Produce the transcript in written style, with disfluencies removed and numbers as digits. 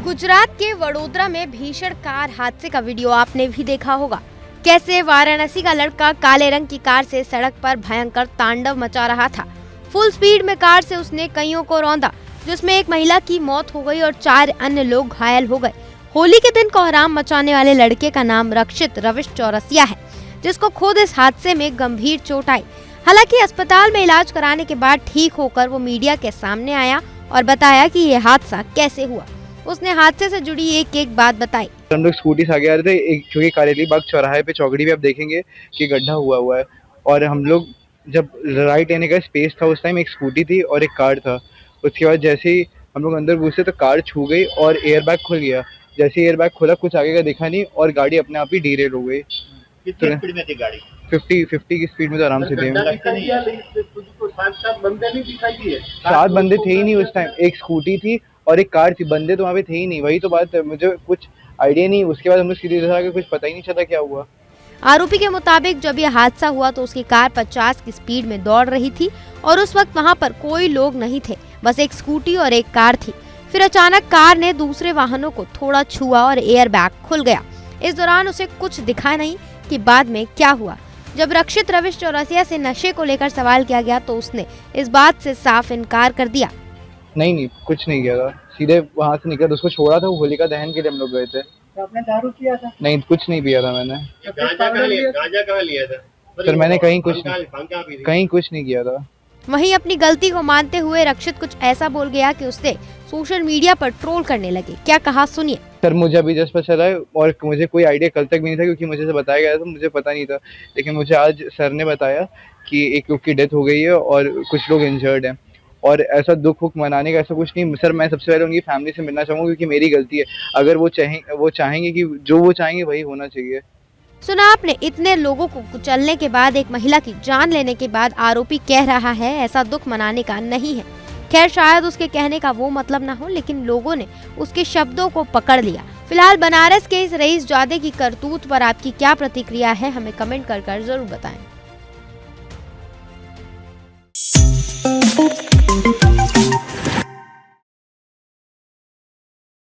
गुजरात के वडोदरा में भीषण कार हादसे का वीडियो आपने भी देखा होगा। कैसे वाराणसी का लड़का काले रंग की कार से सड़क पर भयंकर तांडव मचा रहा था। फुल स्पीड में कार से उसने कईयों को रौंदा, जिसमें एक महिला की मौत हो गई और 4 अन्य लोग घायल हो गए। होली के दिन कोहराम मचाने वाले लड़के का नाम रक्षित रविश चौरसिया है, जिसको खुद इस हादसे में गंभीर चोट आई। हालांकि अस्पताल में इलाज कराने के बाद ठीक होकर वो मीडिया के सामने आया और बताया कि ये हादसा कैसे हुआ। उसने हादसे से जुड़ी एक बात बताई। हम लोग स्कूटी से आगे आ रहे थे, एक क्योंकि कारेली बाग चौराहे पे चौकड़ी पे आप देखेंगे कि गड्ढा हुआ है, और हम लोग जब राइट लेने का स्पेस था उस टाइम एक स्कूटी थी और एक कार था। उसके बाद जैसे ही हम लोग अंदर घुसे तो कार छू गई और एयर बैग खुल गया। जैसे ही एयर बैग खुला कुछ आगे का दिखा नहीं और गाड़ी अपने आप ही डीरेल हो गई। कितनी स्पीड में थी गाड़ी? 50 की स्पीड में तो आराम से थे। सात बंदे नहीं दिखाई दिए? 7 बंदे थे ही नहीं उस टाइम, एक स्कूटी थी और एक कार थी, बंदे तो वहाँ पे थे ही नहीं। वही तो बात है, मुझे कुछ आइडिया नहीं। उसके बाद हम लोग सीधे आगे, कुछ पता ही नहीं चला क्या हुआ। आरोपी के मुताबिक जब यह हादसा हुआ तो उसकी कार 50 की स्पीड में दौड़ रही थी और उस वक्त वहां पर कोई लोग नहीं थे, बस एक स्कूटी और एक कार थी। फिर अचानक कार ने दूसरे वाहनों को थोड़ा छुआ और एयर बैग खुल गया। इस दौरान उसे कुछ दिखा नहीं कि बाद में क्या हुआ। जब रक्षित रविश चौरसिया से नशे को लेकर सवाल किया गया तो उसने इस बात से साफ इनकार कर दिया। नहीं, कुछ नहीं किया था, सीधे वहाँ से निकला, उसको छोड़ा था। वो होलिका दहन के लिए हम लोग गए थे। तो आपने दारू किया था? नहीं, कुछ नहीं पिया था मैंने। गांजा कहाँ लिया था? सर मैंने कहीं कुछ नहीं किया था। वहीं अपनी गलती को मानते हुए रक्षित कुछ ऐसा बोल गया कि उससे सोशल मीडिया पर ट्रोल करने लगे। क्या कहा सुनिए। सर मुझे अभी जस्ट पता चला है और मुझे कोई आइडिया कल तक भी नहीं था, क्योंकि मुझे से बताया गया था, मुझे पता नहीं था। लेकिन मुझे आज सर ने बताया कि एक लोग की डेथ हो गई है और कुछ लोग इंजर्ड हैं। और ऐसा दुख मनाने का ऐसा कुछ नहीं सर। मैं सबसे पहले उनकी फैमिली से मिलना चाहूँगा, क्योंकि मेरी गलती है। अगर वो चाहेंगे कि जो वो चाहेंगे वही होना चाहिए। सुना आपने, इतने लोगों को कुचलने के बाद, एक महिला की जान लेने के बाद आरोपी कह रहा है ऐसा दुख मनाने का नहीं है। खैर शायद उसके कहने का वो मतलब ना हो, लेकिन लोगों ने उसके शब्दों को पकड़ लिया। फिलहाल बनारस के इस रईस जादे की करतूत पर आपकी क्या प्रतिक्रिया है, हमें कमेंट कर जरूर बताएं।